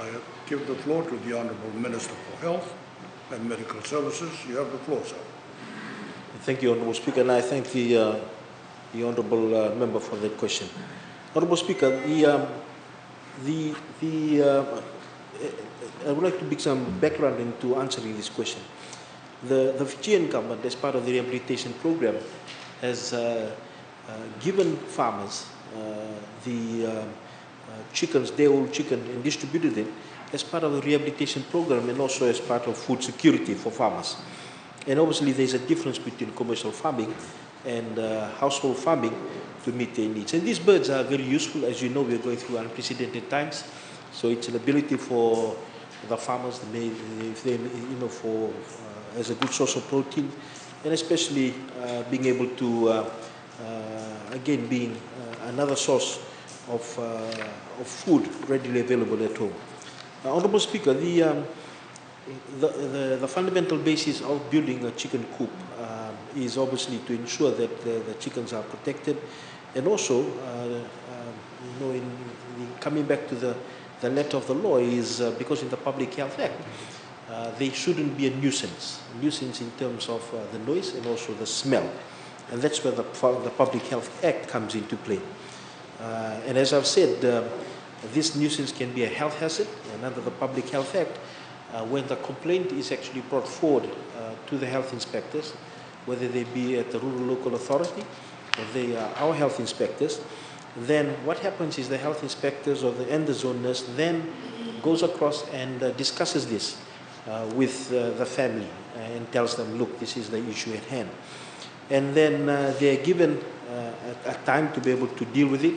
I give the floor to the Honourable Minister for Health and Medical Services. You have the floor, sir. Thank you, Honourable Speaker, and I thank the Honourable Member for that question. Honourable Speaker, I would like to give some background into answering this question. The Fijian government, as part of the rehabilitation program, has given farmers the chickens, day-old chicken, and distributed it as part of the rehabilitation program and also as part of food security for farmers. And obviously there's a difference between commercial farming and household farming to meet their needs. And these birds are very useful. As you know, we're going through unprecedented times. So it's an ability for the farmers, if they, as a good source of protein, and especially being able to, again, being another source of food readily available at home. Honourable Speaker, the fundamental basis of building a chicken coop is obviously to ensure that the chickens are protected, and also, in coming back to the letter of the law is because in the Public Health Act, they shouldn't be a nuisance in terms of the noise and also the smell. And that's where the Public Health Act comes into play. And as I've said, this nuisance can be a health hazard, and under the Public Health Act, when the complaint is actually brought forward to the health inspectors, whether they be at the rural local authority or they are our health inspectors, then what happens is the health inspectors and the zone nurse then goes across and discusses this with the family and tells them, look, this is the issue at hand. And then they are given a time to be able to deal with it,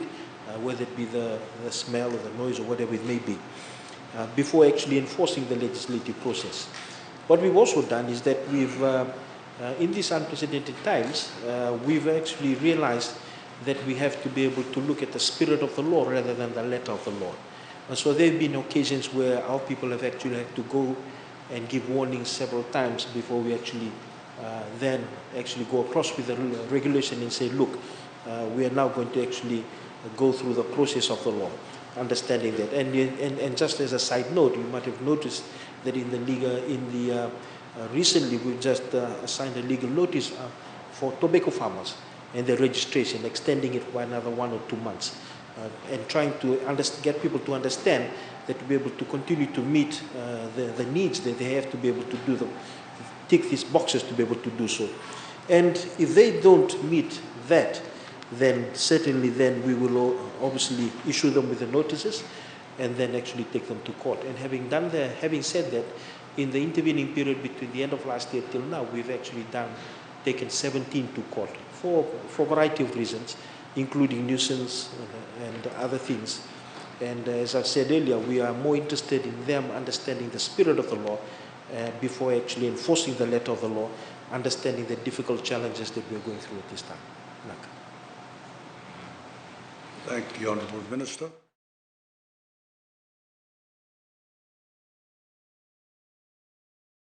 whether it be the smell or the noise or whatever it may be, before actually enforcing the legislative process. What we've also done is that we've, in these unprecedented times, we've actually realized that we have to be able to look at the spirit of the law rather than the letter of the law. And so there have been occasions where our people have actually had to go and give warnings several times before we actually then actually go across with the regulation and say, look, we are now going to actually go through the process of the law, understanding that. And just as a side note, you might have noticed that recently we just assigned a legal notice for tobacco farmers and their registration, extending it by another 1 or 2 months, and trying to get people to understand that to be able to continue to meet the needs that they have to be able to do them, tick these boxes to be able to do so. And if they don't meet that, then certainly then we will obviously issue them with the notices and then actually take them to court. And having said that, in the intervening period between the end of last year till now, we've actually taken 17 to court for a variety of reasons, including nuisance and other things. And as I said earlier, we are more interested in them understanding the spirit of the law before actually enforcing the letter of the law, understanding the difficult challenges that we're going through at this time. Thank the Honourable Minister.